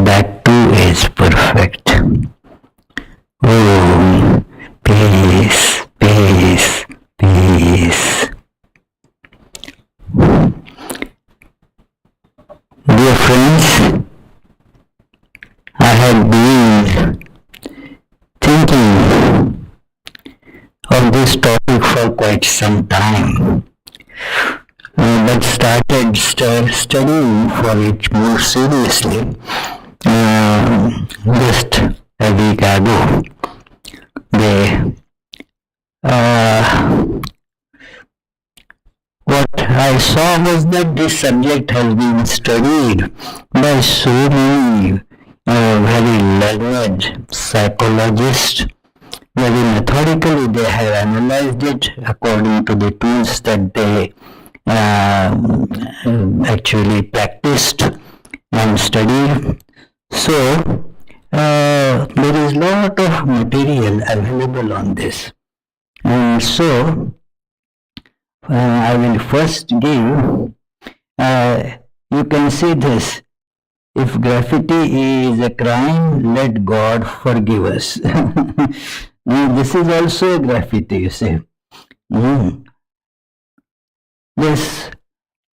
That too is perfect. Oh, peace, peace, peace. Dear friends, I have been thinking of this topic for quite some time, but started studying for it more seriously just a week ago. What I saw was that this subject has been studied by so many very learned psychologists. Very methodically they have analyzed it according to the tools that they actually practiced and studied. So there is a lot of material available on this, and so I will first give, you can see this: if graffiti is a crime, let God forgive us. This is also a graffiti, you see.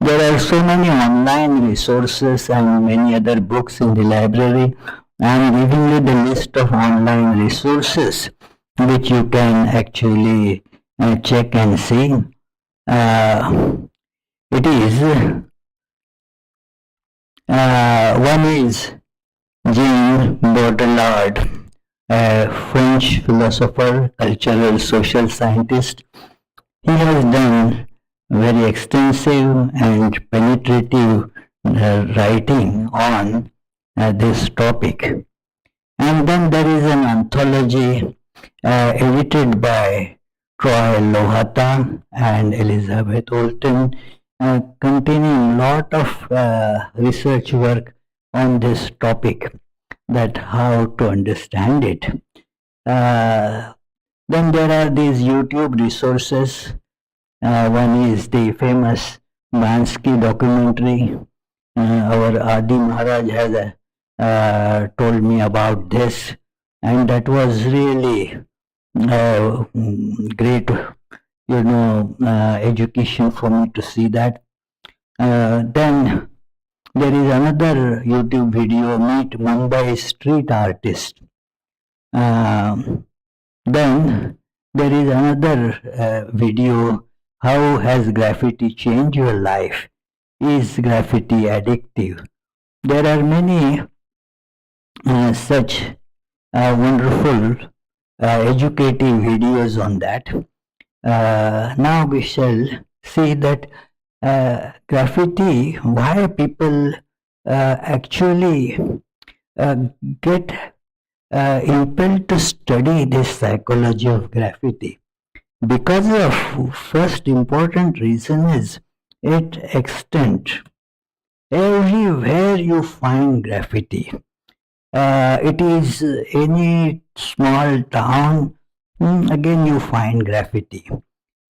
There are so many online resources and many other books in the library. I am giving you the list of online resources which you can actually check and see. It is one is Jean Baudrillard, a French philosopher, cultural social scientist. He has done very extensive and penetrative writing on this topic. And then there is an anthology edited by Troy Lohata and Elizabeth Olten, containing a lot of research work on this topic, that how to understand it. Then there are these YouTube resources. One is the famous Mansky documentary. Our Adi Maharaj has told me about this, and that was really great, education for me to see that. Then there is another YouTube video, Meet Mumbai Street Artist. Then there is another video, How has graffiti changed your life? Is graffiti addictive? There are many such wonderful educative videos on that. Now we shall see that graffiti, why people actually get impelled to study this psychology of graffiti. Because of first important reason is its extent. Everywhere you find graffiti. It is any small town, again you find graffiti.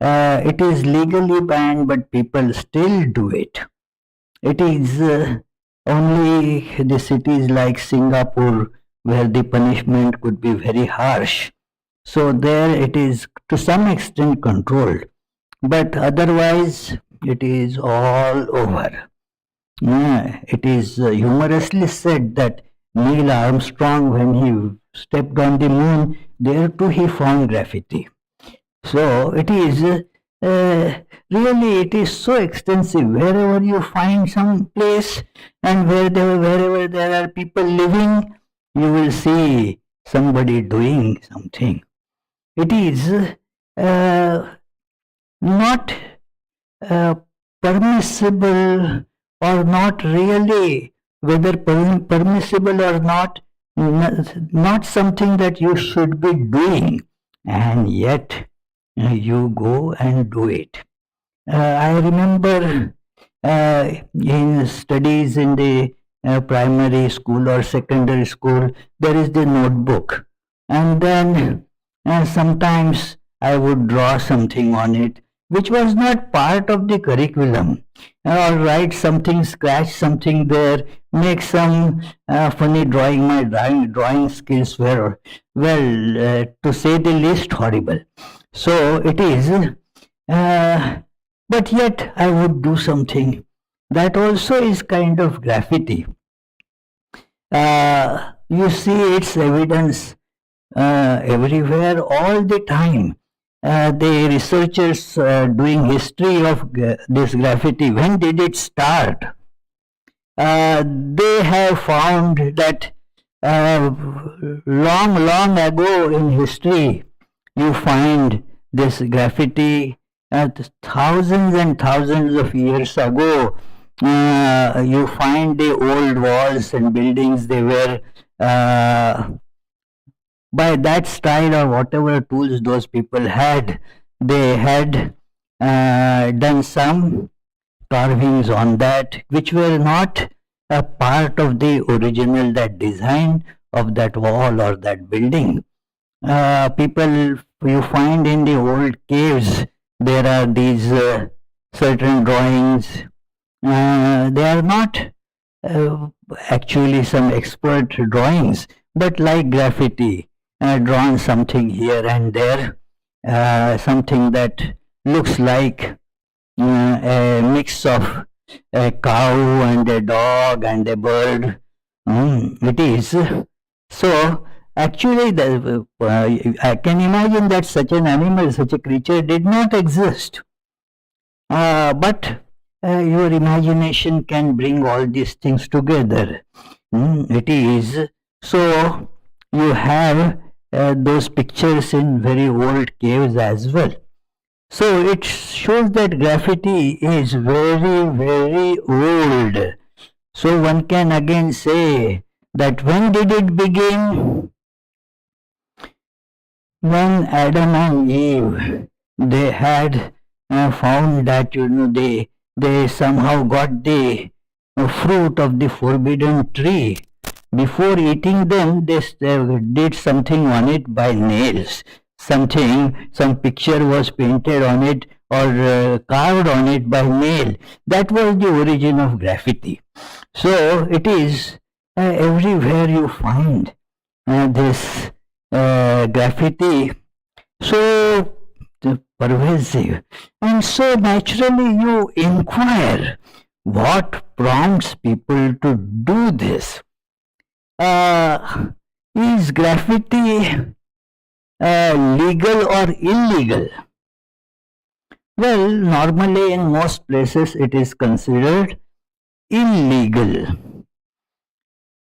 It is legally banned, but people still do it. It is only the cities like Singapore where the punishment could be very harsh. So there it is to some extent controlled, but otherwise it is all over. It is humorously said that Neil Armstrong, when he stepped on the moon, there too he found graffiti. So it is really, it is so extensive. Wherever you find some place and wherever there are people living, you will see somebody doing something. It is not permissible or not really, whether permissible or not something that you should be doing, and yet you go and do it. I remember in studies in the primary school or secondary school, there is the notebook, and then sometimes I would draw something on it which was not part of the curriculum, or write something, scratch something there, make some funny drawing. My drawing skills were, well, to say the least, horrible. So it is, but yet I would do something. That also is kind of graffiti. You see its evidence everywhere all the time. The researchers doing history of this graffiti, when did it start? They have found that long ago in history, you find this graffiti. Thousands and thousands of years ago, you find the old walls and buildings. They were by that style or whatever tools those people had, they had done some carvings on that which were not a part of the original, that design of that wall or that building. People you find in the old caves, there are these certain drawings. They are not actually some expert drawings, but like graffiti, drawn something here and there, something that looks like a mix of a cow and a dog and a bird. It is. So actually, I can imagine that such an animal, such a creature did not exist. But your imagination can bring all these things together. It is. So you have those pictures in very old caves as well. So it shows that graffiti is very, very old. So one can again say that when did it begin? When Adam and Eve, they had found that they somehow got the fruit of the forbidden tree. Before eating them, they did something on it by nails. Some picture was painted on it or carved on it by nail. That was the origin of graffiti. So it is everywhere you find this graffiti, so pervasive. And so naturally you inquire, what prompts people to do this? Is graffiti legal or illegal? Well, normally in most places it is considered illegal.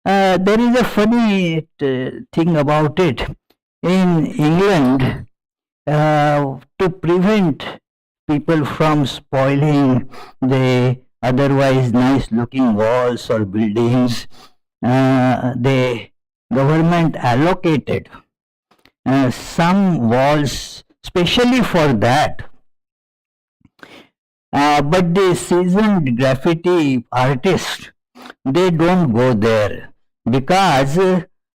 There is a funny thing about it. In England, to prevent people from spoiling the otherwise nice looking walls or buildings, the government allocated some walls specially for that. But the seasoned graffiti artists, they don't go there, because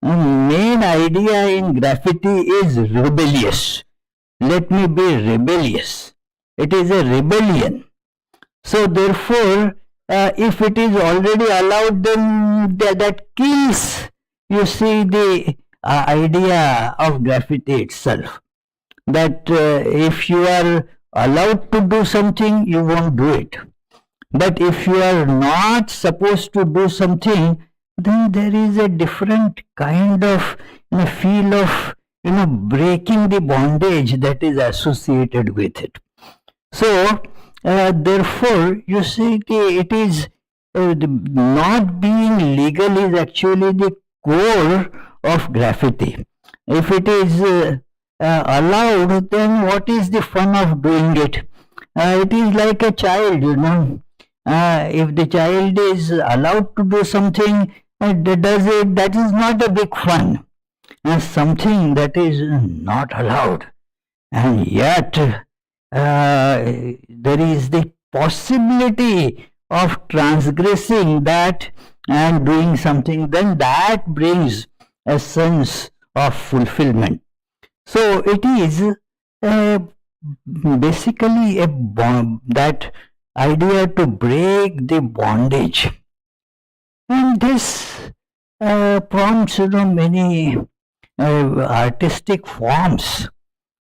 main idea in graffiti is rebellious. Let me be rebellious. It is a rebellion. So therefore, if it is already allowed, then that kills, you see, the idea of graffiti itself. That if you are allowed to do something, you won't do it. But if you are not supposed to do something, then there is a different kind of feel of breaking the bondage that is associated with it. So therefore, you see, it is not being legal is actually the core of graffiti. If it is allowed, then what is the fun of doing it? It is like a child, if the child is allowed to do something, does it, that is not a big fun. Something that is not allowed, and yet there is the possibility of transgressing that and doing something, then that brings a sense of fulfillment. So it is basically that idea to break the bondage, and this prompts many artistic forms.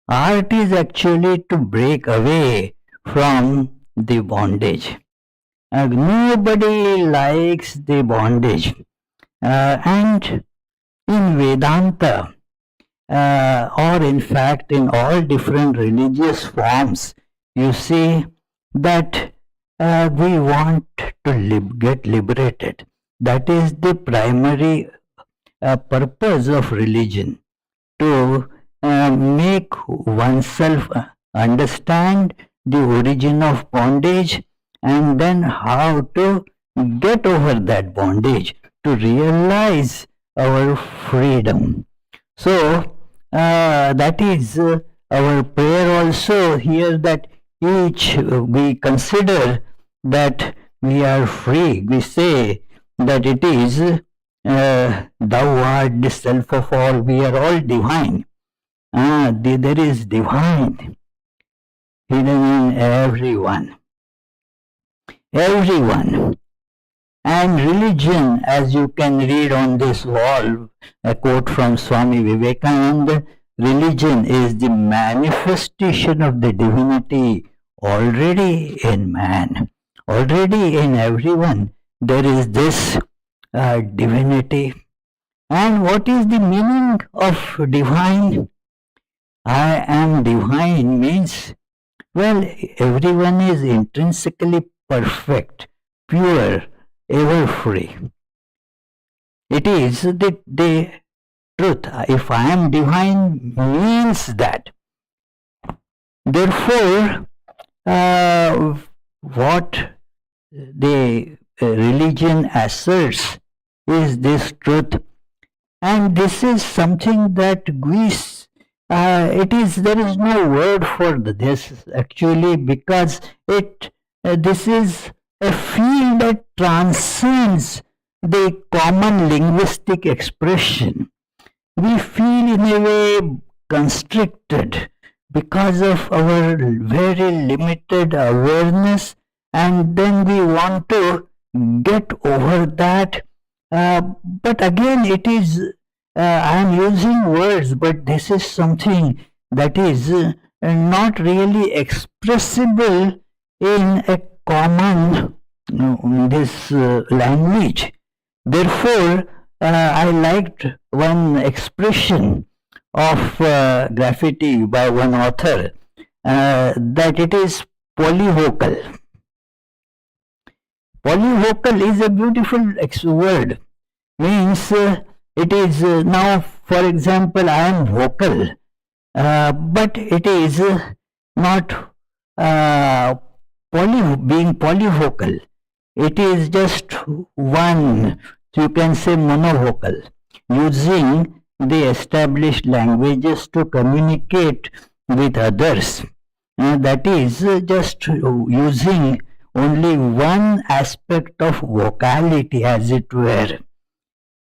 Art is actually to break away from the bondage. Nobody likes the bondage, and in Vedanta, or in fact in all different religious forms, you see that we want to get liberated. That is the primary purpose of religion, to make oneself understand the origin of bondage, and then how to get over that bondage, to realize our freedom. So that is our prayer also here, that each we consider that we are free. We say that it is thou art the self of all, we are all divine. There is divine hidden in everyone. Everyone. And religion, as you can read on this wall, a quote from Swami Vivekananda, religion is the manifestation of the divinity already in man, already in everyone. There is this divinity. And what is the meaning of divine? I am divine means, well, everyone is intrinsically perfect, pure, ever free. It is the truth. If I am divine means that. Therefore, what the religion asserts is this truth, and this is something that there is no word for this actually, because this is a field that transcends the common linguistic expression. We feel in a way constricted because of our very limited awareness, and then we want to get over that. But again, it is, I am using words, but this is something that is not really expressible in a common this language. Therefore, I liked one expression of graffiti by one author, that it is polyvocal. Polyvocal is a beautiful word. Means it is now, for example, I am vocal, but it is not being polyvocal. It is just one, you can say monovocal, using the established languages to communicate with others. That is just using only one aspect of vocality, as it were.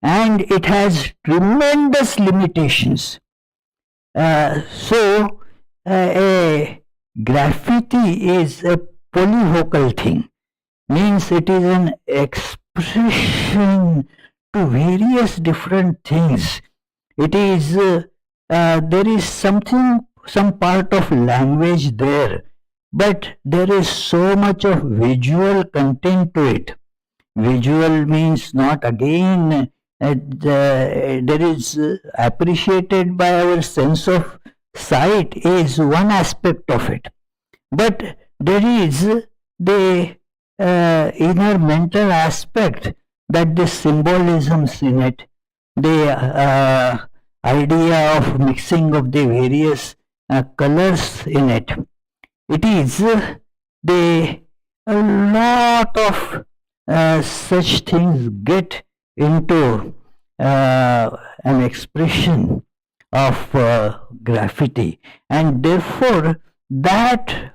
And it has tremendous limitations. So a graffiti is a polyvocal thing. Means it is an expression to various different things. It is, there is something, some part of language there, but there is so much of visual content to it. Visual means not again, there is appreciated by our sense of sight is one aspect of it. But there is the inner mental aspect, that the symbolisms in it, the idea of mixing of the various colors in it. It is the a lot of such things get into an expression of graffiti, and therefore that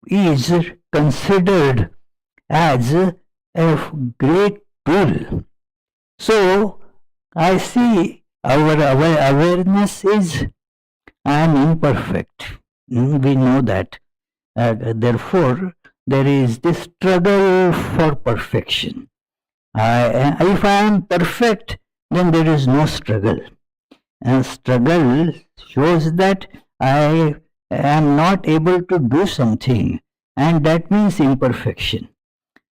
is considered as a great tool. So I see our awareness is I am imperfect. We know that. Therefore, there is this struggle for perfection. If I am perfect, then there is no struggle. And struggle shows that I am not able to do something, and that means imperfection.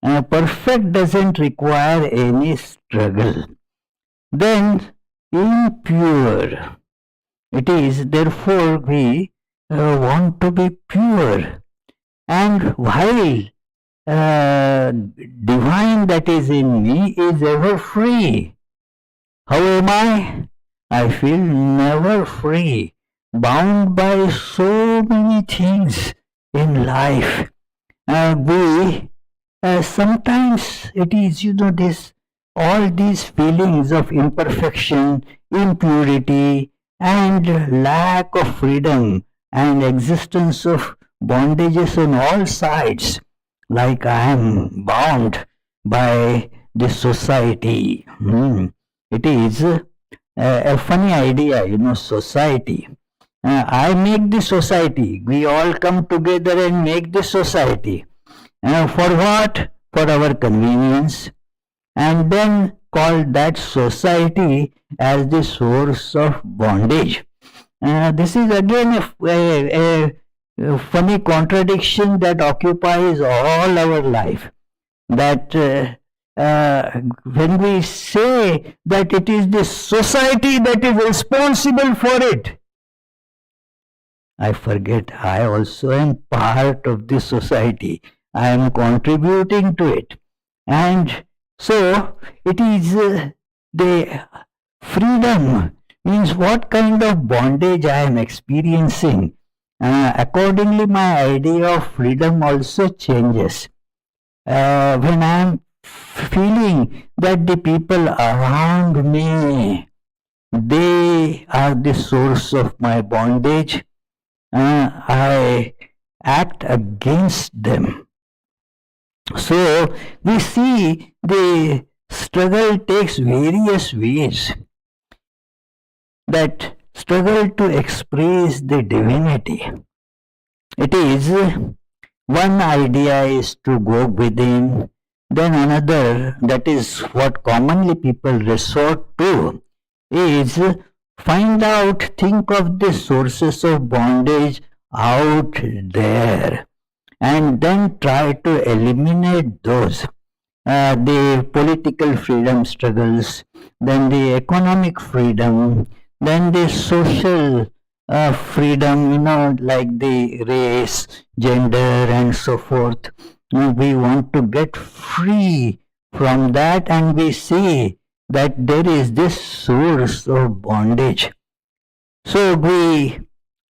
Perfect doesn't require any struggle. Then impure. It is, therefore, we want to be pure. And while divine that is in me is ever free, how am I? I feel never free, bound by so many things in life. Sometimes it is, this all these feelings of imperfection, impurity, and lack of freedom, and existence of bondages on all sides, like I am bound by this society. It is a funny idea, society. I make the society. We all come together and make the society. For what? For our convenience. And then call that society as the source of bondage. This is again a funny contradiction that occupies all our life. That when we say that it is the society that is responsible for it, I forget I also am part of the society. I am contributing to it. And so it is the freedom, means what kind of bondage I am experiencing. Accordingly, my idea of freedom also changes. When I am feeling that the people around me, they are the source of my bondage, I act against them. So we see the struggle takes various ways. That struggle to express the divinity. It is, one idea is to go within, then another, that is what commonly people resort to, is find out, think of the sources of bondage out there, and then try to eliminate those. The political freedom struggles, then the economic freedom, then the social freedom, like the race, gender, and so forth. We want to get free from that, and we see that there is this source of bondage. So we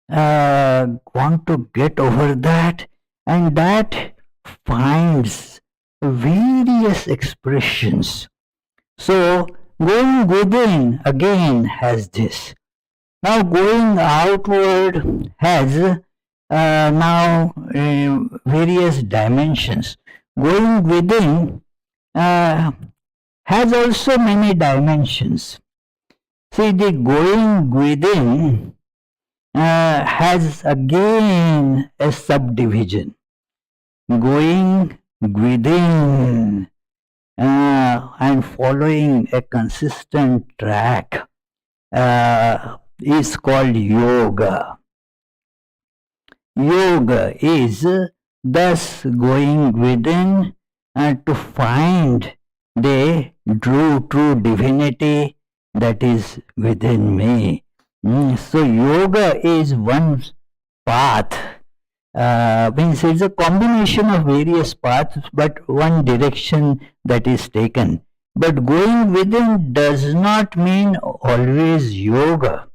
want to get over that, and that finds various expressions. So going within again has this. Now going outward has now various dimensions. Going within has also many dimensions. See, the going within has again a subdivision. Going within and following a consistent track is called yoga. Yoga is thus going within to find the true divinity that is within me. So yoga is one path. Means it's a combination of various paths, but one direction that is taken. But going within does not mean always yoga.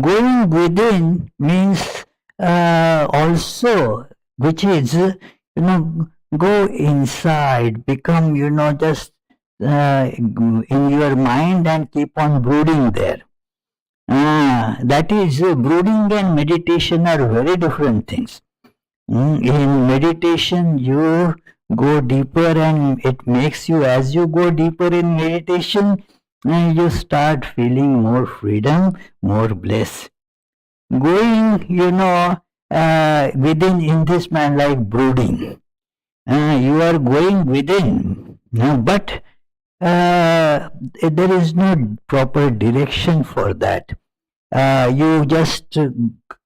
Going within means also, which is, go inside, become, just in your mind and keep on brooding there. That is, brooding and meditation are very different things. In meditation, you go deeper, and it makes you, as you go deeper in meditation, you start feeling more freedom, more bliss. Going, within in this man like brooding. You are going within, but there is no proper direction for that. You just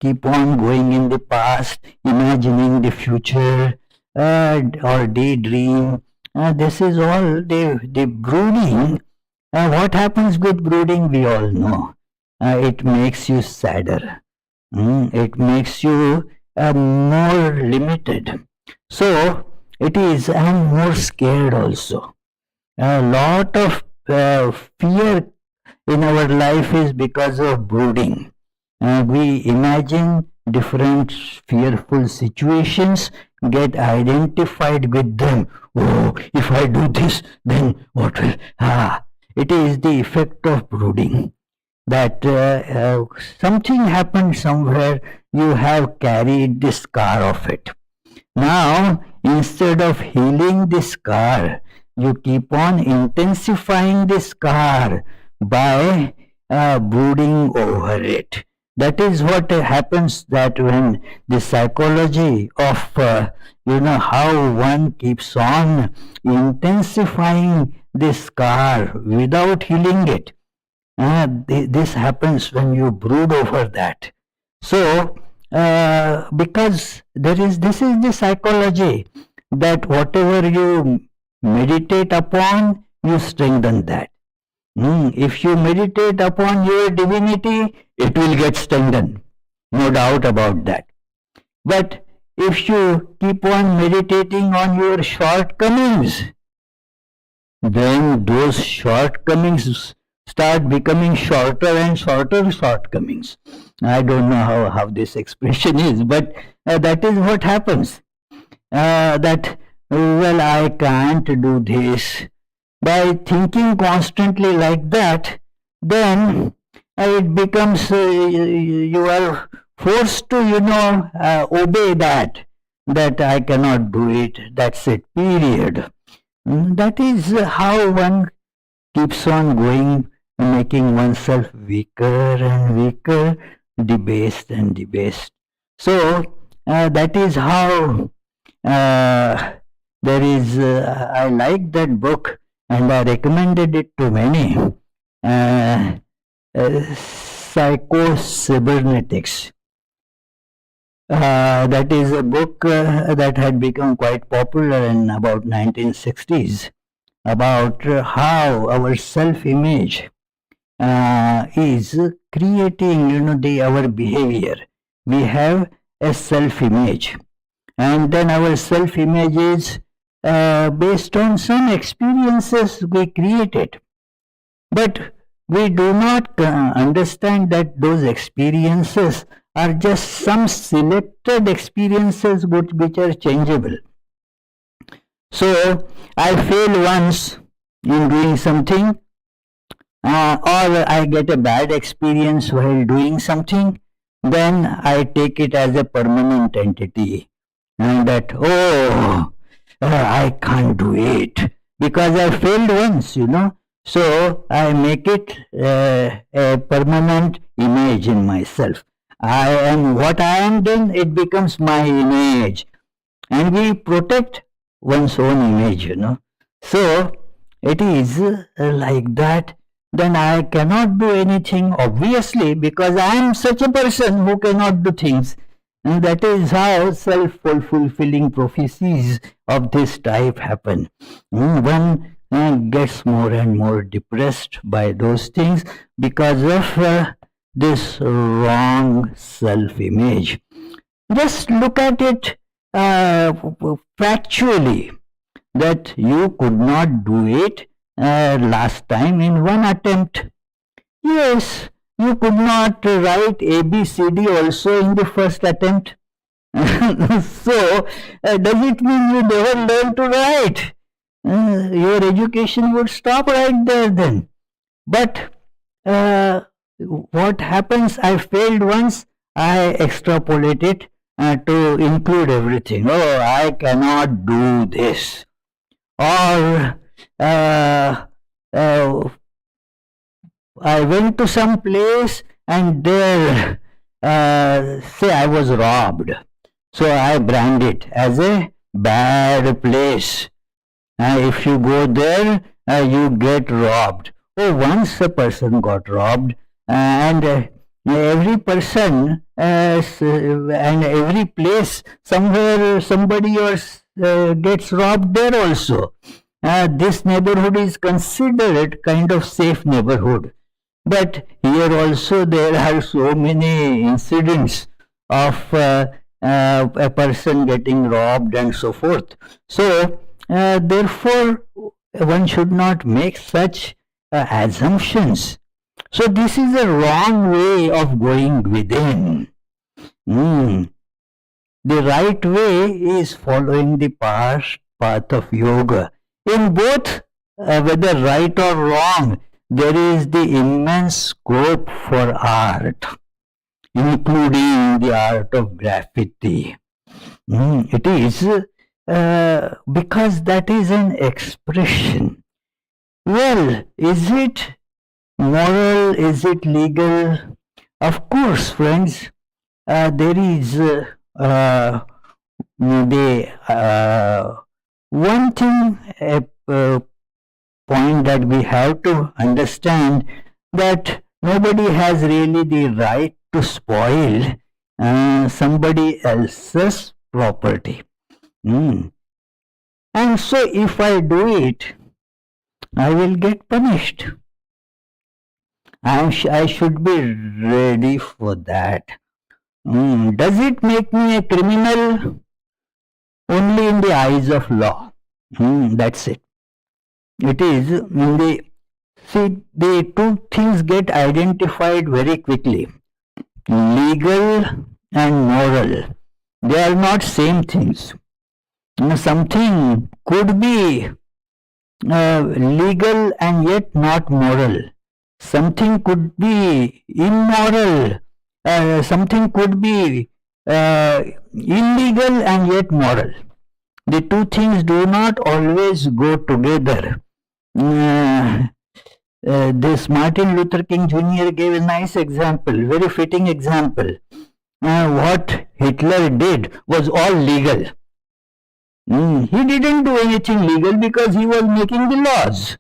keep on going in the past, imagining the future, or daydream. This is all the brooding. What happens with brooding, we all know. It makes you sadder. It makes you more limited. So it is, and more scared also. A lot of fear in our life is because of brooding. We imagine different fearful situations, get identified with them. Oh, if I do this, then what will... It is the effect of brooding. That something happened somewhere, you have carried the scar of it. Now, instead of healing the scar, you keep on intensifying the scar by brooding over it. That is what happens, that when the psychology of, how one keeps on intensifying the scar without healing it. This happens when you brood over that. So, because this is the psychology, that whatever you meditate upon, you strengthen that. If you meditate upon your divinity, it will get strengthened. No doubt about that. But if you keep on meditating on your shortcomings, then those shortcomings start becoming shorter and shorter shortcomings. I don't know how this expression is, but that is what happens. That, well, I can't do this. By thinking constantly like that, then it becomes, you are forced to, obey that I cannot do it, that's it, period. That is how one keeps on going, making oneself weaker and weaker, debased and debased. So that is how there is, I like that book and I recommended it to many, Psycho-Cybernetics. That is a book that had become quite popular in about 1960s, about how our self-image is creating, our behavior. We have a self-image, and then our self-image is based on some experiences we created. But we do not understand that those experiences are just some selected experiences which are changeable. So, I fail once in doing something, or I get a bad experience while doing something, then I take it as a permanent entity. And that, I can't do it because I failed once, So, I make it a permanent image in myself. I am what I am, then it becomes my image. And we protect one's own image, So, it is like that. Then I cannot do anything, obviously, because I am such a person who cannot do things. And that is how self-fulfilling prophecies of this type happen. One gets more and more depressed by those things because of this wrong self-image. Just look at it factually, that you could not do it last time in one attempt. Yes, you could not write ABCD also in the first attempt. So, does it mean you never learn to write? Your education would stop right there then. But what happens, I failed once, I extrapolate it to include everything. Oh, I cannot do this. Or I went to some place and there, say I was robbed. So I brand it as a bad place. If you go there, you get robbed. Oh, once a person got robbed, and every person and every place, somewhere somebody else gets robbed there also. This neighborhood is considered kind of safe neighborhood. But here also there are so many incidents of a person getting robbed and so forth. So, therefore, one should not make such assumptions. So, this is a wrong way of going within. The right way is following the path of yoga. In both, whether right or wrong, there is the immense scope for art, including the art of graffiti. It is because that is an expression. Well, is it moral? Is it legal? Of course, friends, there is the one thing, point that we have to understand, that nobody has really the right to spoil somebody else's property. And so if I do it, I will get punished. I should be ready for that. Does it make me a criminal? Only in the eyes of law. That's it. It is in the, see, the two things get identified very quickly. Legal and moral. They are not same things. Something could be legal and yet not moral. Something could be immoral. Something could be illegal and yet moral. The two things do not always go together. This Martin Luther King Jr. gave a nice example, very fitting example. What Hitler did was all legal. He didn't do anything legal because he was making the laws.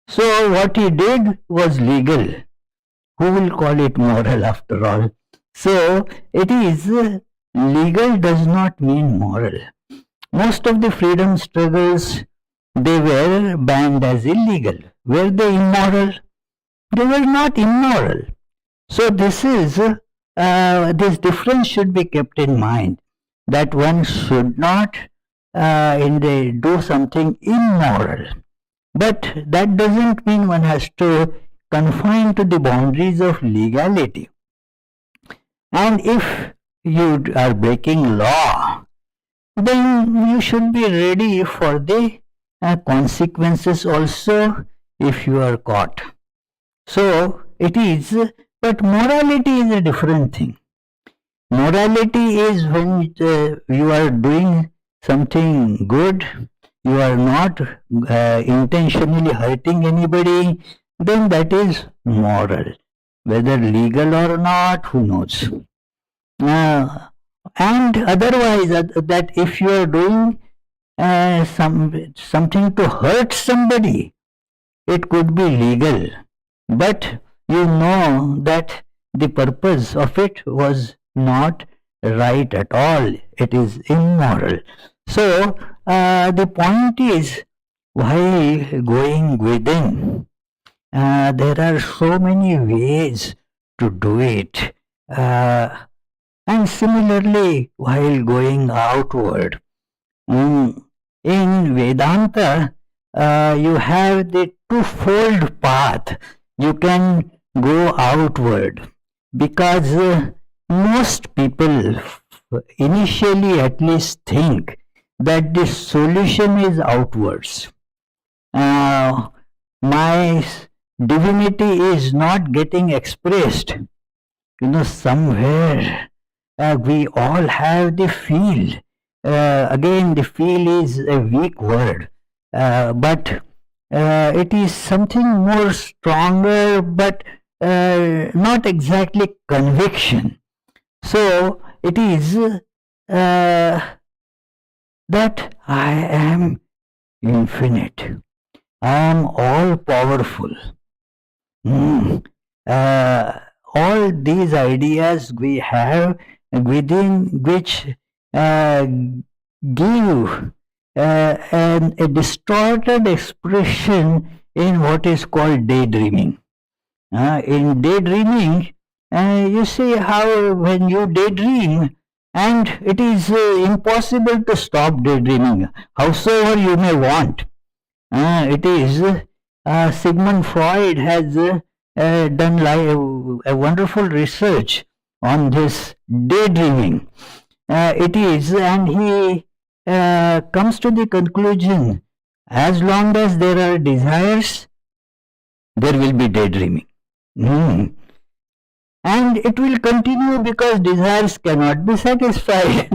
So what he did was legal. Who will call it moral after all? So it is legal does not mean moral. Most of the freedom struggles, they were banned as illegal. Were they immoral? They were not immoral. So this is this difference should be kept in mind, that one should not do something immoral. But that doesn't mean one has to confine to the boundaries of legality. And if you are breaking law, then you should be ready for the consequences also if you are caught. So it is, but morality is a different thing. Morality is when you are doing something good, you are not intentionally hurting anybody, then that is moral. Whether legal or not, who knows. And otherwise, that if you are doing something to hurt somebody, it could be legal. But you know that the purpose of it was not right at all. It is immoral. So the point is, while going within, there are so many ways to do it. And similarly, while going outward, in Vedanta, you have the twofold path. You can go outward because most people initially at least think that the solution is outwards. My divinity is not getting expressed. Somewhere we all have the feel. Again, the feel is a weak word, but it is something more stronger, but not exactly conviction. So it is that I am infinite. I am all powerful. All these ideas we have within which give a distorted expression in what is called daydreaming. In daydreaming, you see how when you daydream, and it is impossible to stop daydreaming, howsoever you may want. It is Sigmund Freud has done a wonderful research on this daydreaming. It is, and he comes to the conclusion, as long as there are desires, there will be daydreaming. And it will continue because desires cannot be satisfied.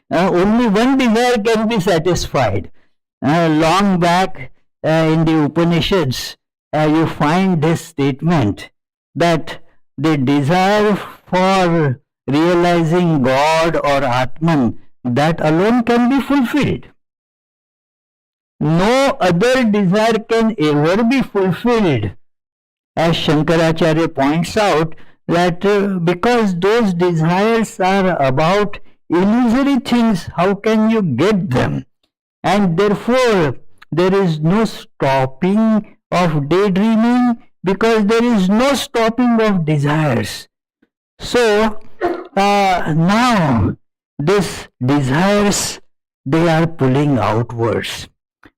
Only one desire can be satisfied. Long back in the Upanishads, you find this statement that the desire for realizing God or Atman, that alone can be fulfilled. No other desire can ever be fulfilled. As Shankaracharya points out, that because those desires are about illusory things, how can you get them? And therefore, there is no stopping of daydreaming because there is no stopping of desires. So, now, these desires, they are pulling outwards.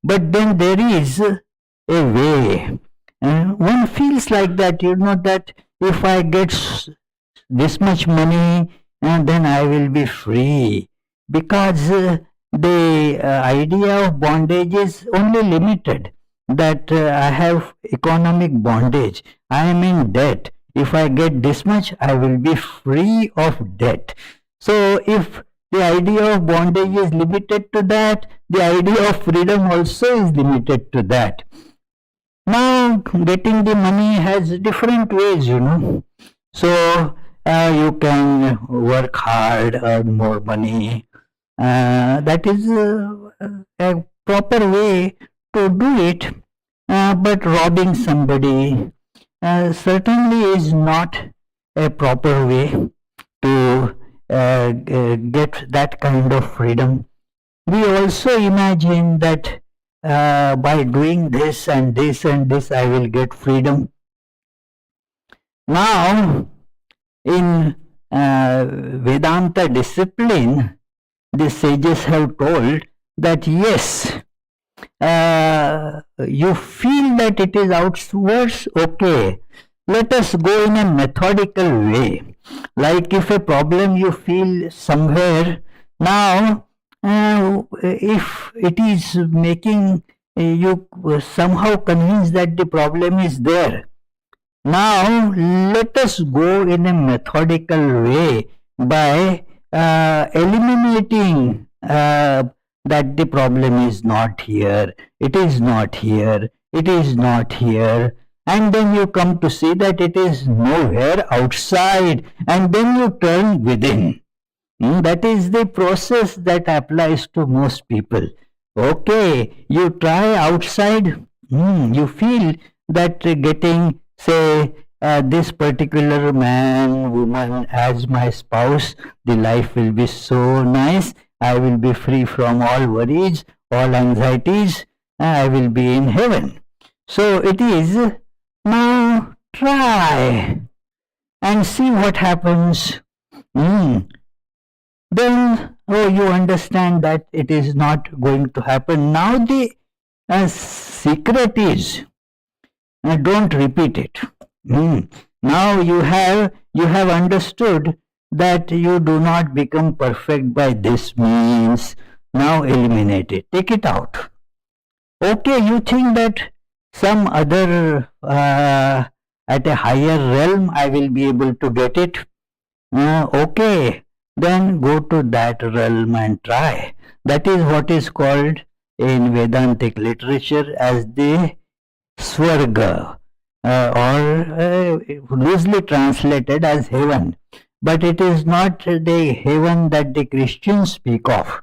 But then there is a way. One feels like that, that if I get this much money, then I will be free. Because the idea of bondage is only limited. That I have economic bondage. I am in debt. If I get this much, I will be free of debt. So if the idea of bondage is limited to that, the idea of freedom also is limited to that. Now, getting the money has different ways, So, you can work hard, earn more money. That is a proper way to do it. But robbing somebody certainly is not a proper way to get that kind of freedom. We also imagine that by doing this and this and this, I will get freedom. Now, in Vedanta discipline, the sages have told that yes, you feel that it is outwards, okay. Let us go in a methodical way. Like if a problem you feel somewhere, now if it is making you somehow convinced that the problem is there, now let us go in a methodical way by eliminating that the problem is not here, it is not here, it is not here. And then you come to see that it is nowhere outside, and then you turn within. That is the process that applies to most people. Okay, you try outside, you feel that getting, say, this particular man, woman as my spouse, the life will be so nice. I will be free from all worries, all anxieties. I will be in heaven. So it is, now try and see what happens. Then, you understand that it is not going to happen. Now the secret is, don't repeat it. Now you have understood that you do not become perfect by this means. Now eliminate it. Take it out. Okay, you think that some other at a higher realm I will be able to get it. Okay, then go to that realm and try. That is what is called in Vedantic literature as the Swarga, or loosely translated as heaven. But it is not the heaven that the Christians speak of.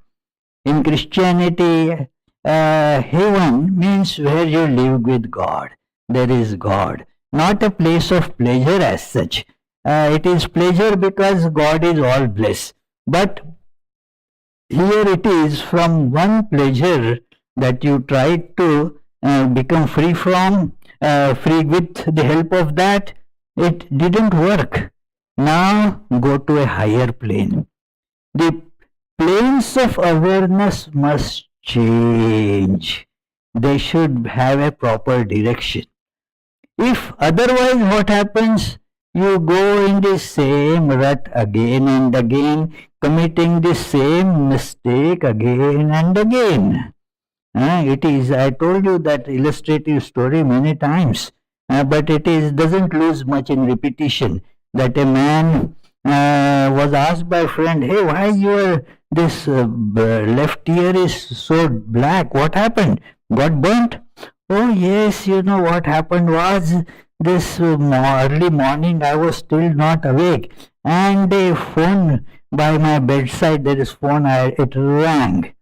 In Christianity, heaven means where you live with God. There is God, not a place of pleasure as such. It is pleasure because God is all bliss. But here it is from one pleasure that you try to become free from, free with the help of that. It didn't work. Now go to a higher plane. The planes of awareness must change. They should have a proper direction. If otherwise, what happens? You go in the same rut again and again, committing the same mistake again and again. It is, I told you that illustrative story many times, but it doesn't lose much in repetition. That a man was asked by a friend, hey, why your this left ear is so black? What happened? Got burnt? Oh yes, you know what happened was this early morning I was still not awake, and a phone by my bedside, there is phone, it rang.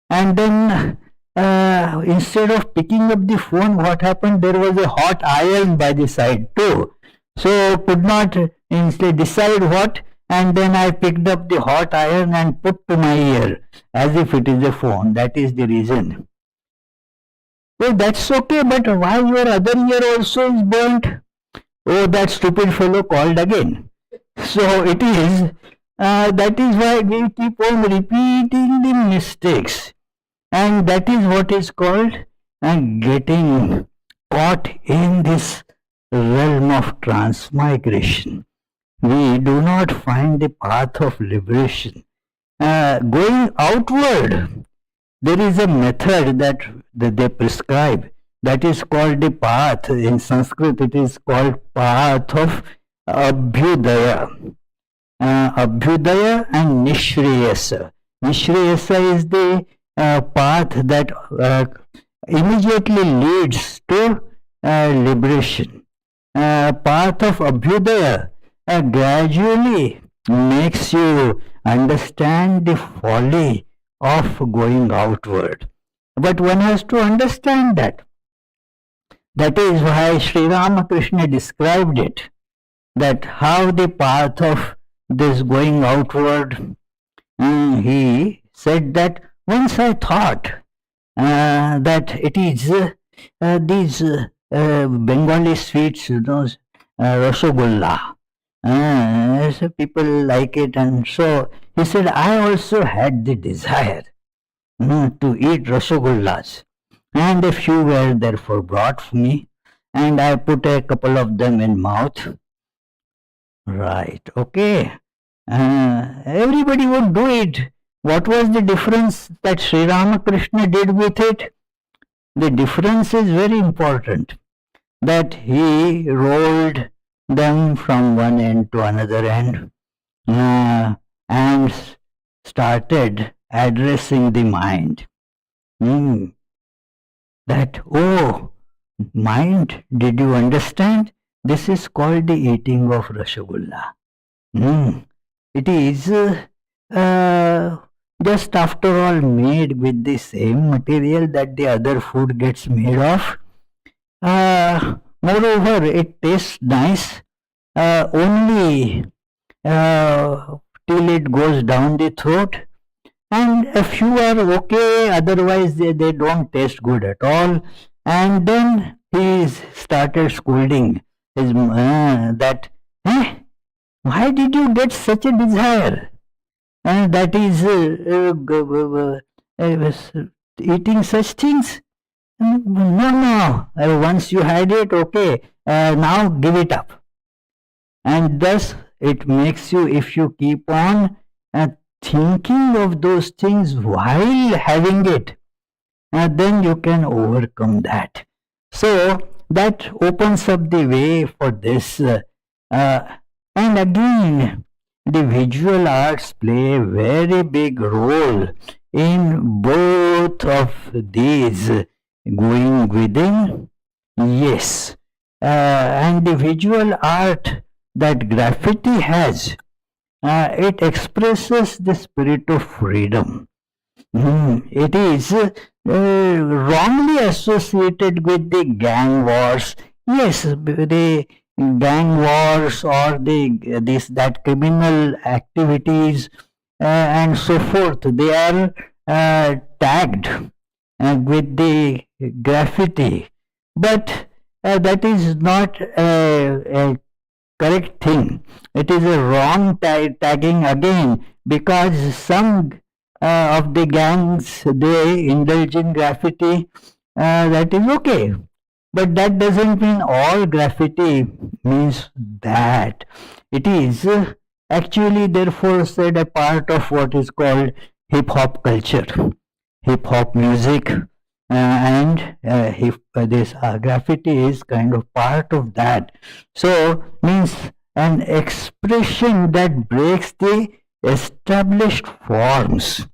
And then instead of picking up the phone, what happened? There was a hot iron by the side too. So could not instead decide what, and then I picked up the hot iron and put to my ear as if it is a phone. That is the reason. Well, that's okay, but why your other ear also is burnt? Oh, that stupid fellow called again. So it is, that is why we keep on repeating the mistakes. And that is what is called getting caught in this realm of transmigration. We do not find the path of liberation. Going outward, there is a method that they prescribe. That is called the path. In Sanskrit, it is called path of Abhyudaya. Abhyudaya and Nishriyasa. Nishriyasa is the path that immediately leads to liberation. Path of Abhyudaya gradually makes you understand the folly of going outward. But one has to understand that. That is why Sri Ramakrishna described it, that how the path of this going outward, he said that once I thought that it is these Bengali sweets, Rasgulla. So people like it, and so he said, I also had the desire to eat Rasgullas, and a few were therefore brought for me, and I put a couple of them in mouth. Right, okay. Everybody would do it. What was the difference that Sri Ramakrishna did with it? The difference is very important, that he rolled them from one end to another end and started addressing the mind. That, oh, mind, did you understand? This is called the eating of Rasgulla. It is just after all made with the same material that the other food gets made of. Moreover, it tastes nice only till it goes down the throat. And a few are okay, otherwise they don't taste good at all. And then he started scolding his that, why did you get such a desire? That is eating such things. No. Once you had it, okay, now give it up. And thus it makes you, if you keep on thinking of those things while having it, then you can overcome that. So that opens up the way for this. And again, the visual arts play a very big role in both of these. Going within, yes. And the visual art that graffiti has, it expresses the spirit of freedom. It is wrongly associated with the gang wars. Yes, the gang wars or that criminal activities and so forth. They are tagged with the graffiti, but that is not a correct thing. It is a wrong tagging again, because some of the gangs, they indulge in graffiti. That is okay, but that doesn't mean all graffiti means that. It is actually therefore said a part of what is called hip hop culture, hip hop music, and this graffiti is kind of part of that. So means an expression that breaks the established forms.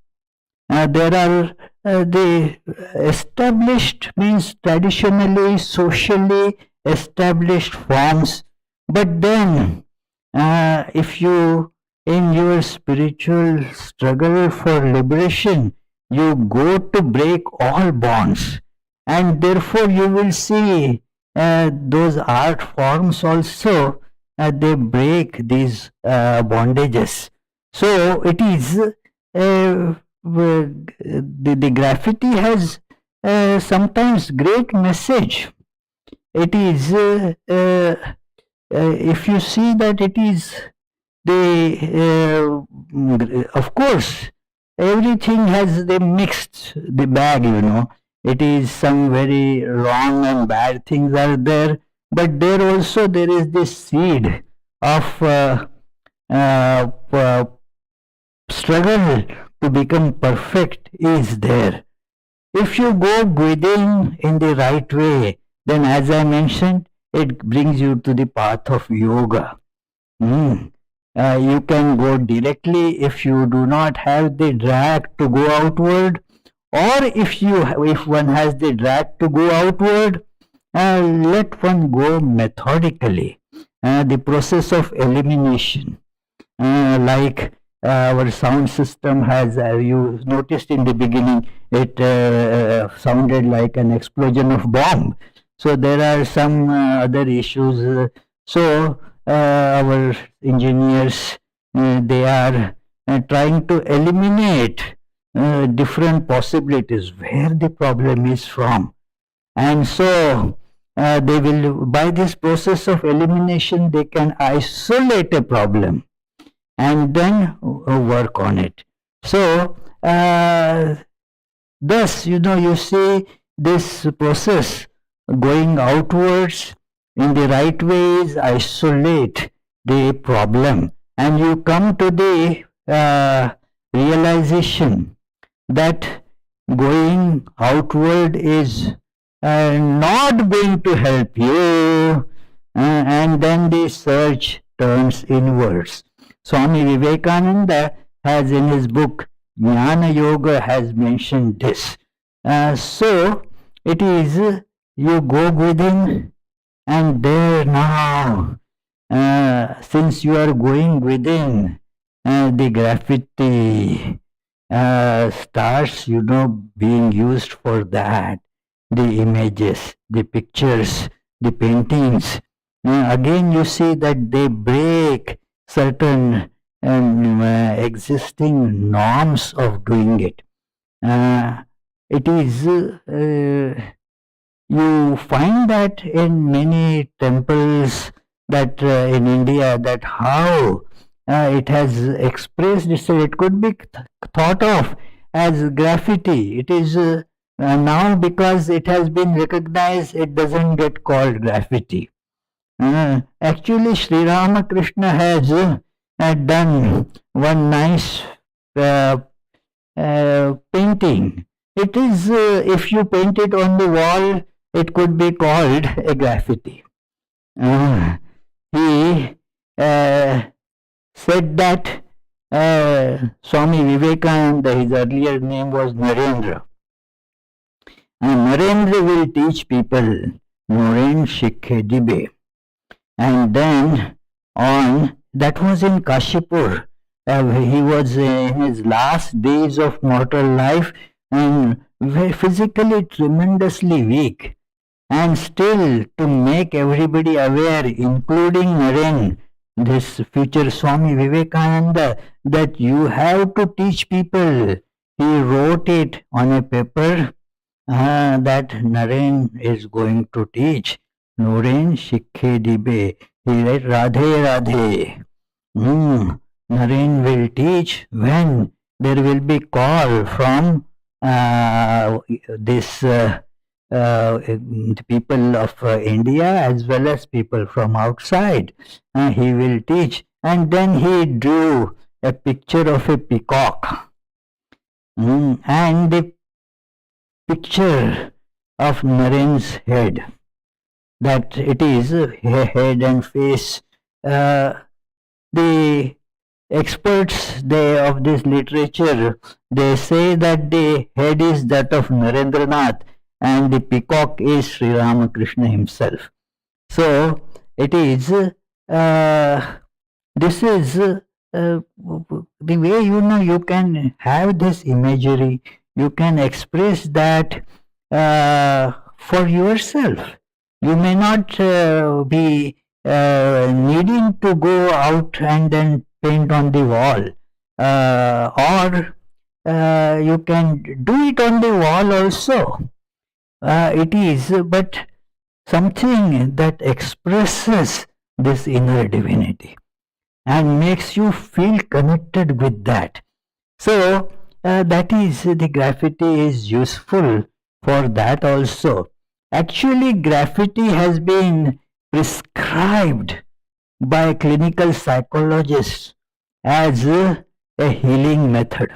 There are the established means traditionally, socially established forms, but then if you, in your spiritual struggle for liberation, you go to break all bonds, and therefore you will see those art forms also, they break these bondages. So it is the graffiti has sometimes great message. It is if you see that it is the of course everything has the mixed the bag, it is some very wrong and bad things are there, but there also there is this seed of struggle to become perfect is there. If you go within in the right way, then as I mentioned, it brings you to the path of yoga. You can go directly if you do not have the drag to go outward, or if one has the drag to go outward, let one go methodically. The process of elimination, like our sound system has, you noticed in the beginning, it sounded like an explosion of bomb. So there are some other issues. So our engineers, they are trying to eliminate different possibilities where the problem is from. And so they will, by this process of elimination, they can isolate a problem and then work on it. So thus, you see this process going outwards in the right ways, isolate the problem, and you come to the realization that going outward is not going to help you, and then the search turns inwards. Swami Vivekananda has in his book Jnana Yoga has mentioned this. So it is you go within, and there now, since you are going within, the graffiti starts, being used for that. The images, the pictures, the paintings, again you see that they break certain existing norms of doing it. It is you find that in many temples that in India, that how it has expressed itself. It could be thought of as graffiti. It is now, because it has been recognized, it doesn't get called graffiti. Actually, Sri Ramakrishna has done one nice painting. It is, if you paint it on the wall, it could be called a graffiti. He said that Swami Vivekananda, his earlier name was Narendra. Narendra will teach people Noren Shikhe Dibe. And then on, that was in Kashipur. He was in his last days of mortal life and physically tremendously weak. And still, to make everybody aware, including Naren, this future Swami Vivekananda, that you have to teach people. He wrote it on a paper that Naren is going to teach. Noren Shikhe Dibe. He wrote Radhe Radhe. Naren will teach when there will be call from this the people of India as well as people from outside. He will teach. And then he drew a picture of a peacock. And the picture of Naren's head, that it is head and face. The experts of this literature, they say that the head is that of Narendranath and the peacock is Sri Ramakrishna himself. So it is, this is the way, you can have this imagery, you can express that for yourself. You may not be needing to go out and then paint on the wall, or you can do it on the wall also. It is but something that expresses this inner divinity and makes you feel connected with that. So that is, the graffiti is useful for that also. Actually, graffiti has been prescribed by clinical psychologists as a healing method.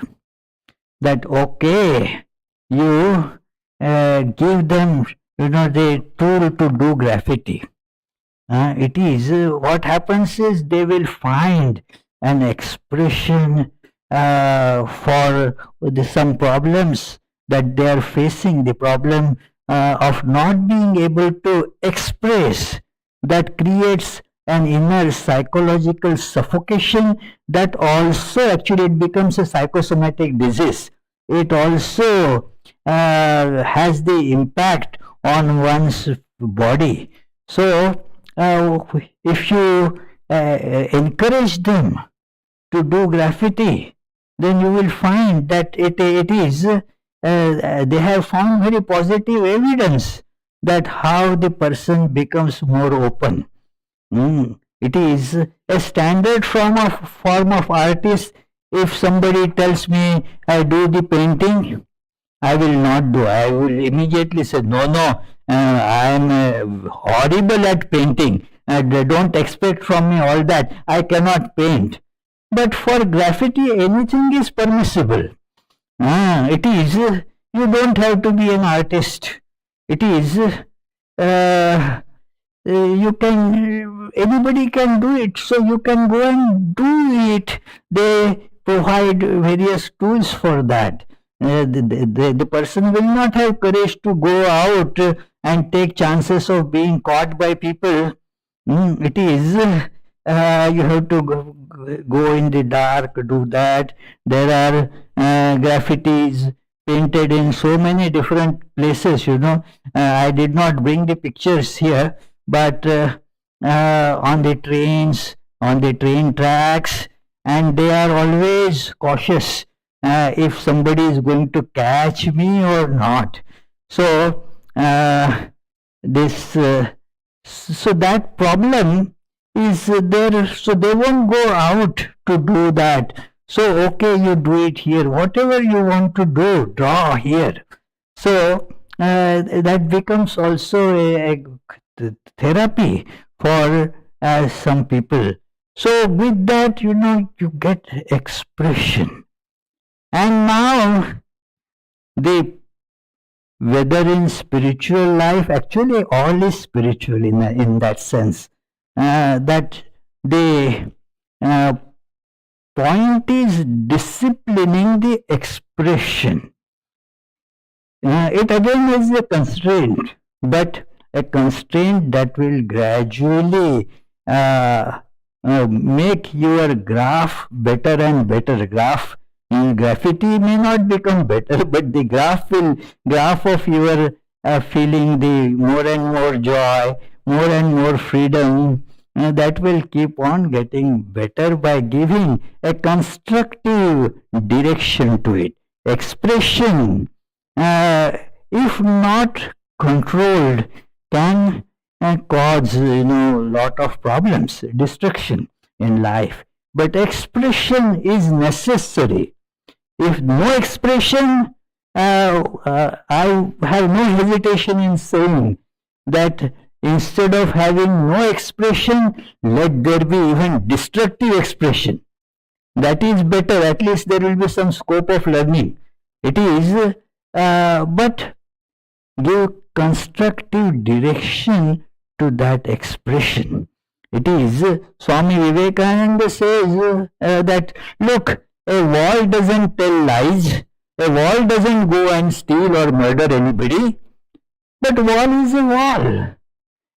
That okay, you give them the tool to do graffiti. It is what happens is they will find an expression for some problems that they are facing, the problem of not being able to express, that creates an inner psychological suffocation, that also actually it becomes a psychosomatic disease. It also has the impact on one's body. So if you encourage them to do graffiti, then you will find that it is they have found very positive evidence that how the person becomes more open. It is a standard form of artist. If somebody tells me I do the painting, I will not do. I will immediately say, no, I am horrible at painting. Don't expect from me all that. I cannot paint. But for graffiti, anything is permissible. It is, you don't have to be an artist. It is, you can, anybody can do it. So you can go and do it. They provide various tools for that. The person will not have courage to go out and take chances of being caught by people. It is, you have to go in the dark, do that. There are graffitis painted in so many different places, I did not bring the pictures here, but on the trains, on the train tracks, and they are always cautious if somebody is going to catch me or not. So this so that problem is there, so they won't go out to do that. So okay, you do it here, whatever you want to do, draw here. So that becomes also a therapy for some people. So with that, you get expression. And now the whether in spiritual life, actually all is spiritual in that sense, that the uh, point is disciplining the expression. It again is a constraint, but a constraint that will gradually make your graph better and better. Graffiti may not become better, but the graph of your feeling the more and more joy, more and more freedom, that will keep on getting better by giving a constructive direction to it. Expression, if not controlled, can cause lot of problems, destruction in life. But expression is necessary. If no expression, I have no hesitation in saying that instead of having no expression, let there be even destructive expression. That is better. At least there will be some scope of learning. It is, but give constructive direction to that expression. It is, Swami Vivekananda says that, look, a wall doesn't tell lies, a wall doesn't go and steal or murder anybody, but wall is a wall.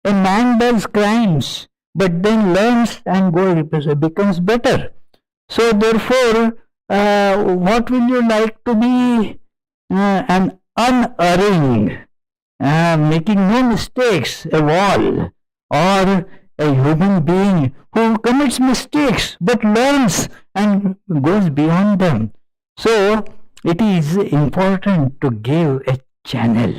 A man does crimes, but then learns and becomes better. So therefore, what will you like to be? An unerring, making no mistakes, a wall, or a human being who commits mistakes but learns and goes beyond them. So it is important to give a channel,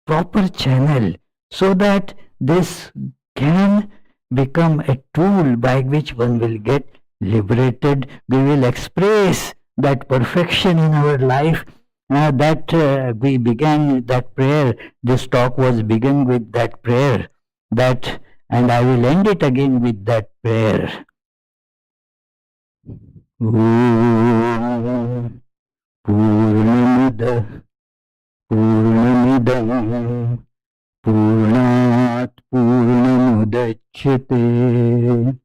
proper channel, so that this can become a tool by which one will get liberated. We will express that perfection in our life. That we began that prayer. This talk was begun with that prayer. That, and I will end it again with that prayer. Om Purnamida Purnamidam Purnat Purnamudachyate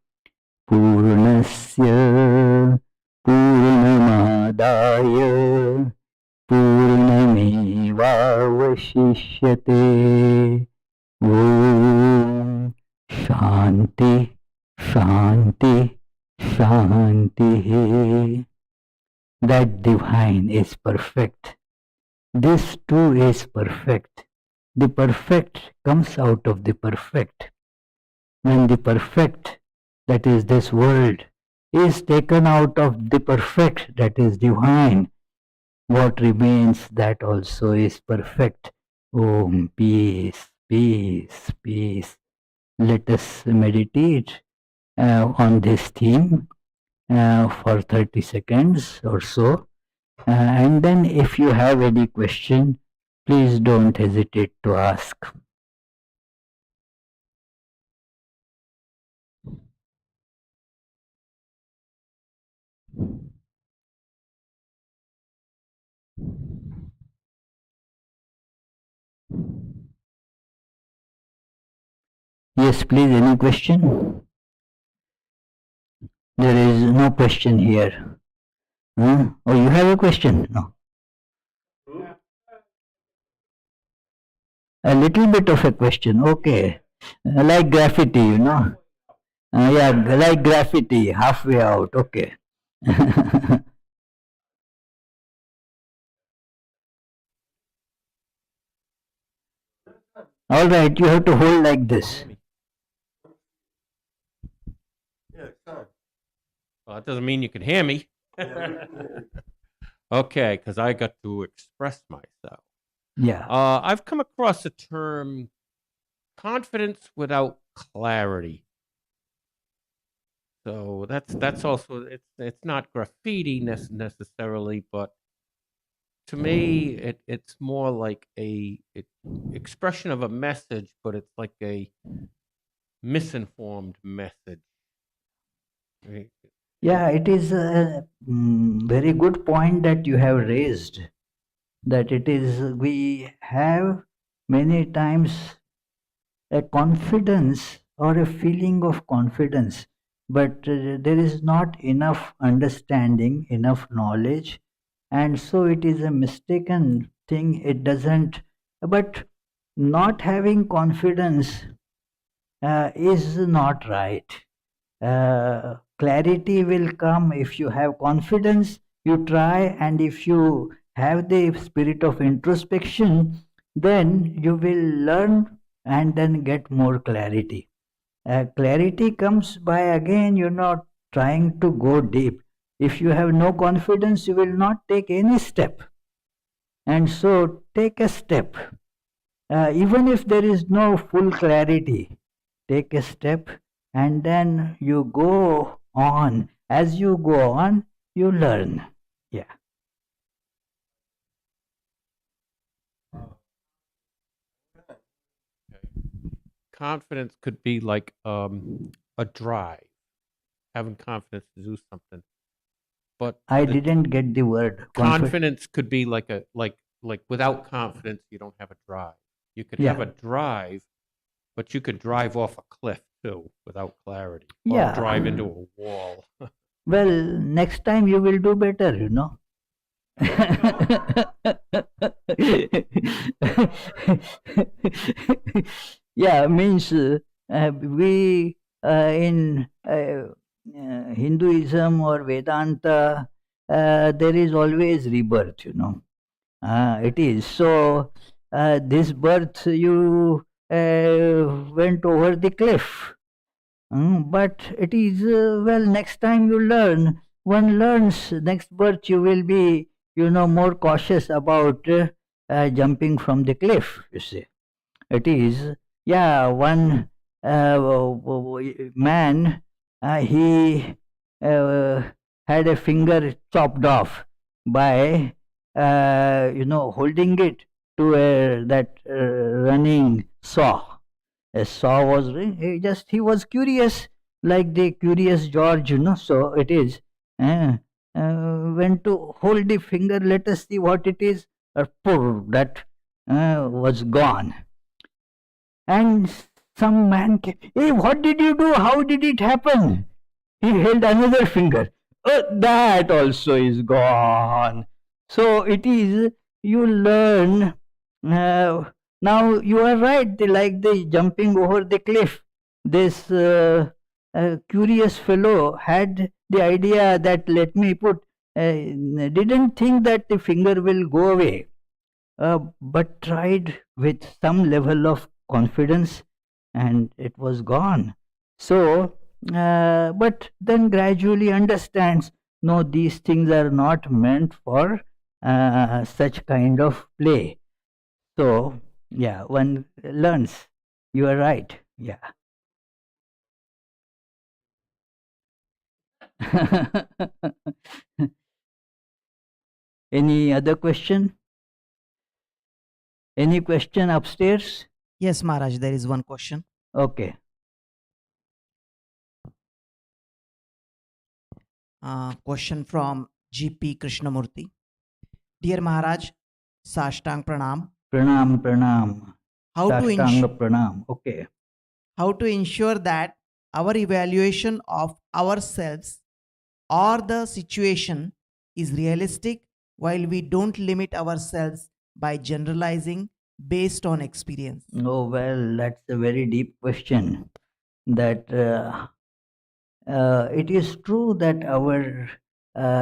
Purnasya Purnamadaya Purnamevavashishyate. Om Shanti Shanti Shanti. That divine is perfect. This too is perfect. The perfect comes out of the perfect. When the perfect, that is this world, is taken out of the perfect, that is divine, what remains, that also is perfect. Om, peace, peace, peace. Let us meditate on this theme for 30 seconds or so. And then if you have any question, please don't hesitate to ask. Yes, please, any question? There is no question here. Oh, you have a question? No. A little bit of a question, okay. Like graffiti, yeah, like graffiti, halfway out, okay. All right, you have to hold like this. Well, that doesn't mean you can hear me. Okay, because I got to express myself. Yeah. I've come across the term confidence without clarity. So that's also it's not graffiti necessarily, but to me it's more like a expression of a message, but it's like a misinformed message. Right? Yeah, it is a very good point that you have raised. That it is, we have many times a confidence or a feeling of confidence, but there is not enough understanding, enough knowledge, and so it is a mistaken thing. It doesn't, but not having confidence is not right. Clarity will come if you have confidence, you try, and if you have the spirit of introspection, then you will learn and then get more clarity. Clarity comes by, again, trying to go deep. If you have no confidence, you will not take any step. And so take a step. Even if there is no full clarity, take a step and then you go on. As you go on, you learn. Yeah. Confidence could be like a drive, having confidence to do something. But I didn't get the word. confidence could be like without confidence you don't have a drive. You could have a drive, but you could drive off a cliff too without clarity. Or Yeah. drive into a wall. Well, next time you will do better. Yeah, means we in Hinduism or Vedanta, there is always rebirth. It is. So, this birth you went over the cliff. But it is, well, next time you learn, one learns, next birth you will be, more cautious about jumping from the cliff, you see. It is, yeah, one man, he uh, had a finger chopped off by, holding it to that running saw. A saw was he was curious, like the curious George. So it is, when to hold the finger, let us see what it is. That was gone. And some man came, hey, what did you do? How did it happen? He held another finger. That also is gone. So it is, you learn. Now you are right, like the jumping over the cliff. This curious fellow had the idea that, let me put, didn't think that the finger will go away, but tried with some level of confidence and it was gone. So, but then gradually understands, no, these things are not meant for such kind of play. So, yeah, one learns. You are right. Yeah. Any other question? Any question upstairs? Yes, Maharaj, there is one question. Okay. Question from GP Krishnamurti. Dear Maharaj, Sashtang Pranam. Pranam, pranam. How to Sashtanga pranam. Okay. how to ensure that our evaluation of ourselves or the situation is realistic while we don't limit ourselves by generalizing based on experience? Oh, well, that's a very deep question. That it is true that our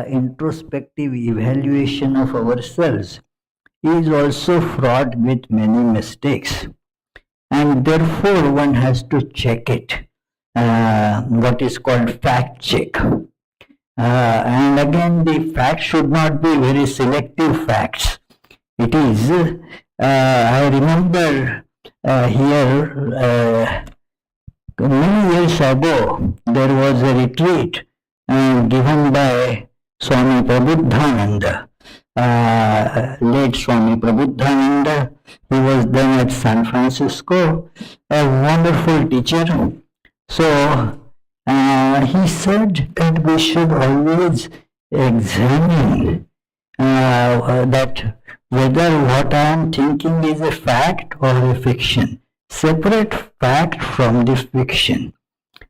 introspective evaluation of ourselves is also fraught with many mistakes, and therefore one has to check it. What is called fact check. And again, the facts should not be very selective facts. It is, I remember here many years ago, there was a retreat given by Swami Prabodhananda, late Swami Prabodhananda. He was then at San Francisco, a wonderful teacher. So he said that we should always examine that whether what I am thinking is a fact or a fiction. Separate fact from the fiction.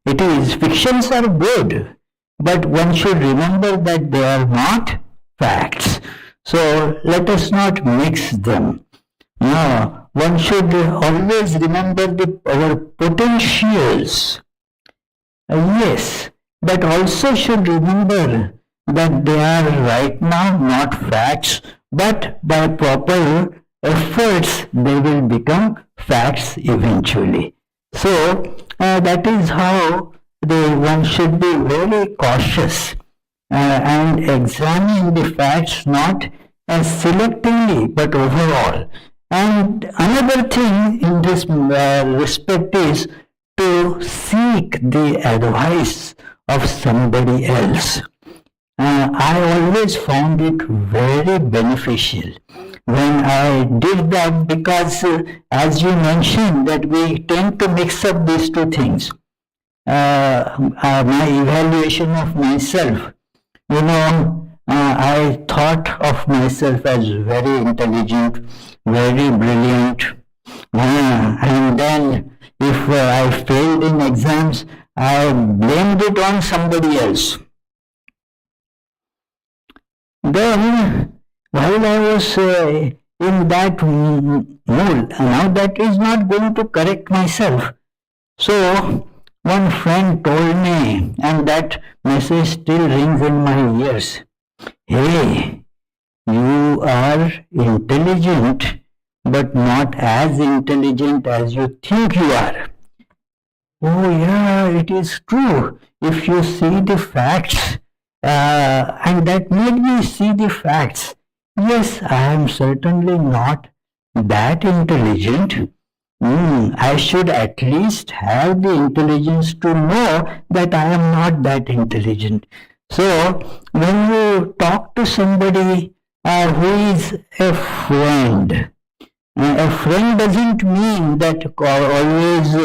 It is, fictions are good, but one should remember that they are not facts. So let us not mix them. No, one should always remember our potentials. Yes, but also should remember that they are right now not facts, but by proper efforts they will become facts eventually. So that is how one should be very cautious and examine the facts not as selectively but overall. And another thing in this respect is to seek the advice of somebody else. I always found it very beneficial when I did that, because as you mentioned that we tend to mix up these two things. My evaluation of myself, I thought of myself as very intelligent, very brilliant, and then if I failed in exams, I blamed it on somebody else. Then, while I was in that mood, now that is not going to correct myself. So, one friend told me, and that message still rings in my ears. Hey, you are intelligent, but not as intelligent as you think you are. Oh yeah, it is true. If you see the facts, and that made me see the facts. Yes, I am certainly not that intelligent. I should at least have the intelligence to know that I am not that intelligent. So, when you talk to somebody who is a friend doesn't mean that always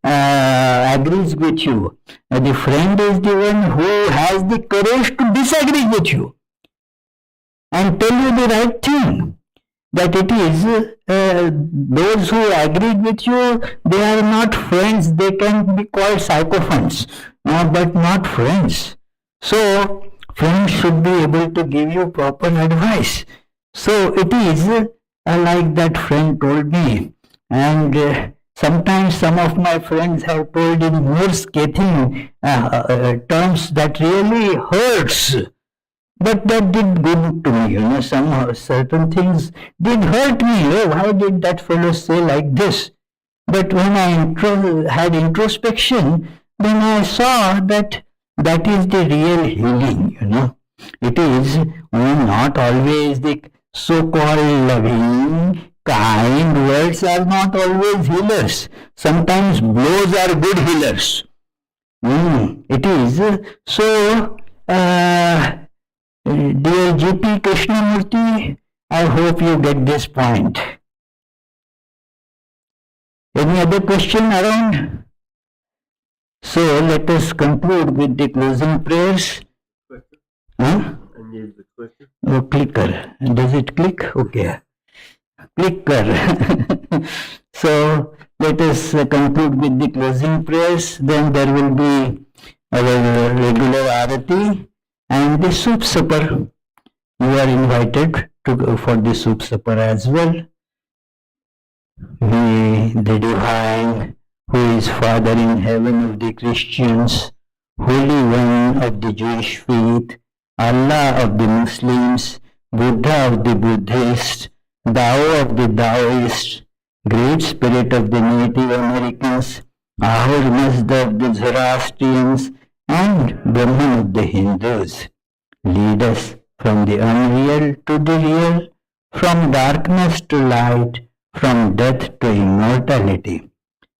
agrees with you. The friend is the one who has the courage to disagree with you and tell you the right thing. That it is those who agree with you, they are not friends. They can be called sycophants, but not friends. So, friends should be able to give you proper advice. So, it is like that friend told me. And sometimes some of my friends have told in more scathing terms that really hurts. But that did good to me, somehow certain things did hurt me. Oh, why did that fellow say like this? But when I had introspection, then I saw that that is the real healing, It is not always the so-called loving, kind words are not always healers. Sometimes blows are good healers. It is so... Dear G.P. Krishnamurti, I hope you get this point. Any other question around? So let us conclude with the closing prayers. I need the clicker. Oh, clicker. Does it click? Okay. Clicker. So let us conclude with the closing prayers. Then there will be our regular arati. And the soup supper, you are invited to go for the soup supper as well. May the Divine, who is Father in heaven of the Christians, Holy One of the Jewish faith, Allah of the Muslims, Buddha of the Buddhists, Tao of the Taoists, Great Spirit of the Native Americans, Ahura Mazda of the Zoroastrians, and Brahman of the Hindus. Lead us from the unreal to the real, from darkness to light, from death to immortality.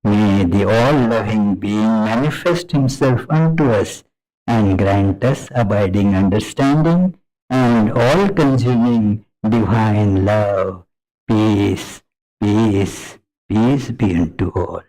May the all-loving being manifest himself unto us and grant us abiding understanding and all-consuming divine love. Peace, peace, peace be unto all.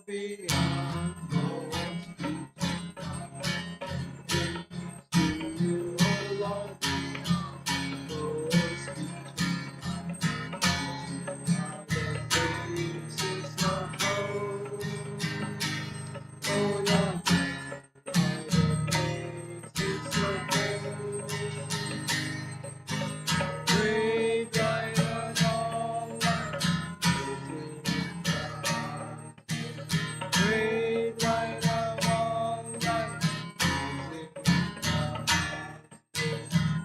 beyond Lord's speech. To you, O Lord, beyond Lord's speech. The faces of hope, O Lord, are the faces of hope. Great light of all light, great light of all light,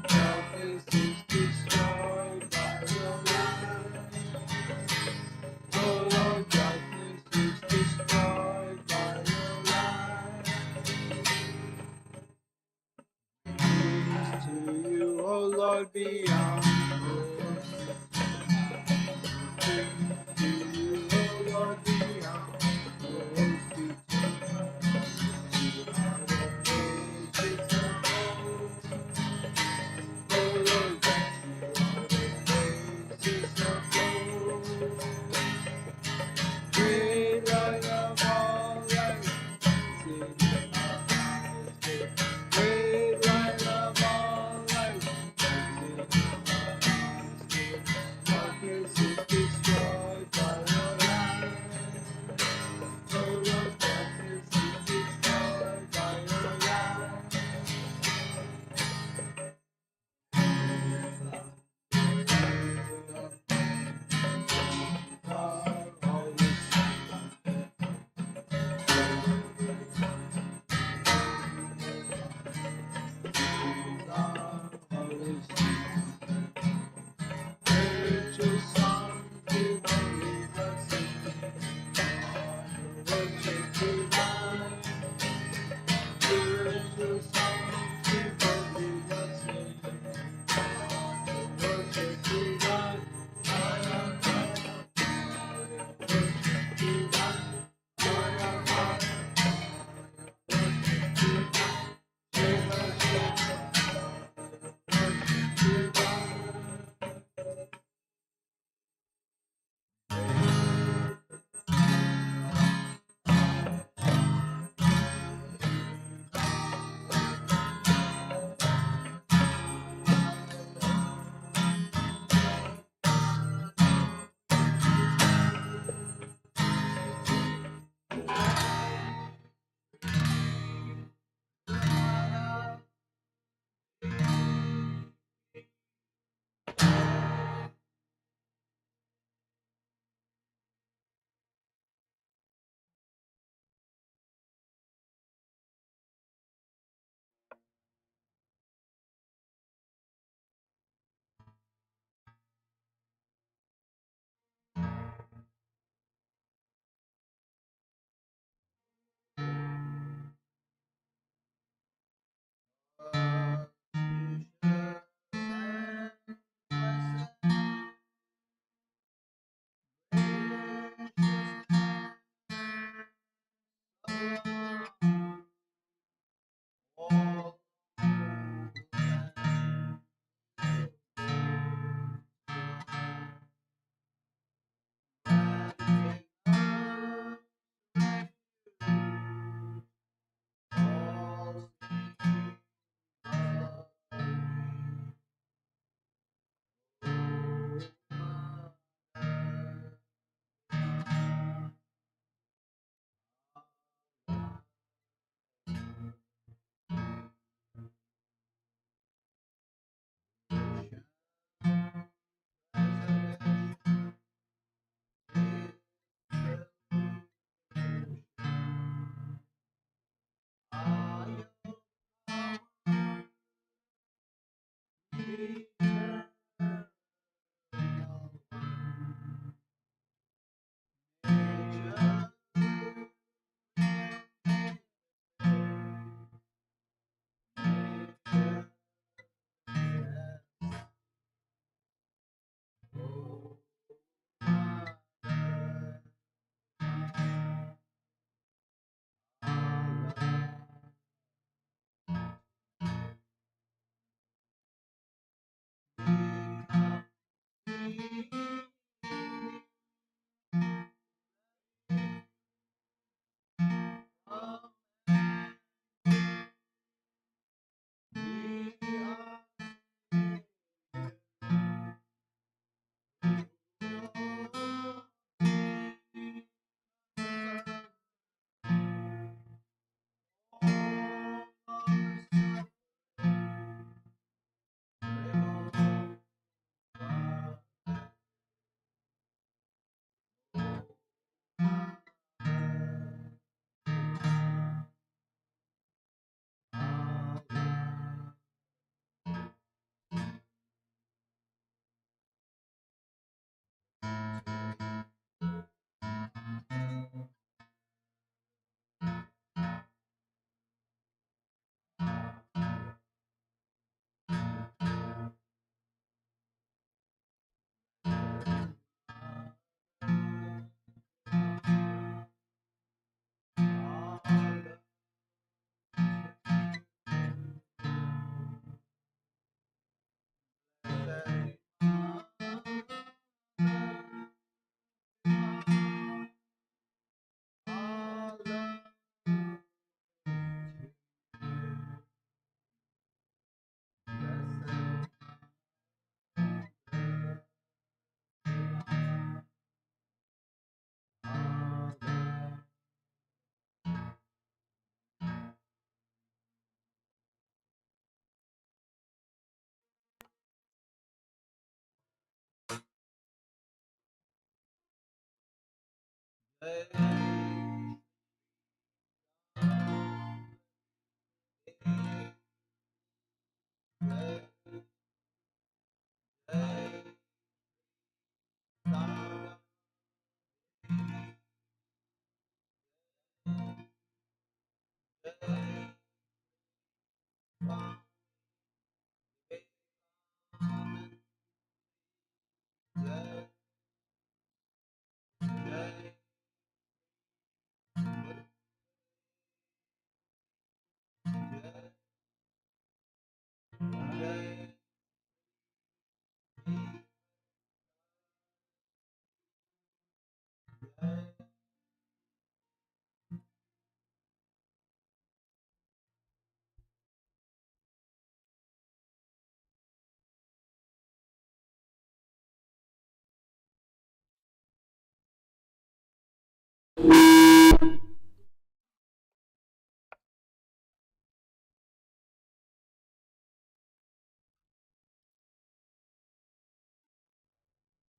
darkness is destroyed by your light. Oh Lord, darkness is destroyed by your light. Peace to you, O Lord, beyond words. To you, O Lord, beyond words. You are the faces of hope. O Lord, that you are the faces of hope. Great light of all light, sing our eyes. Great light of all light, sing our eyes.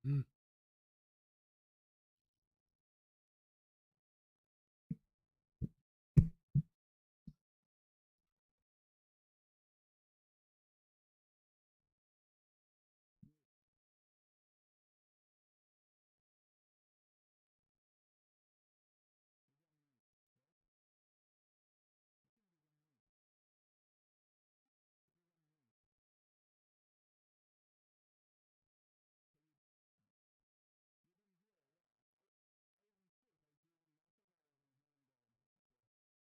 Mm.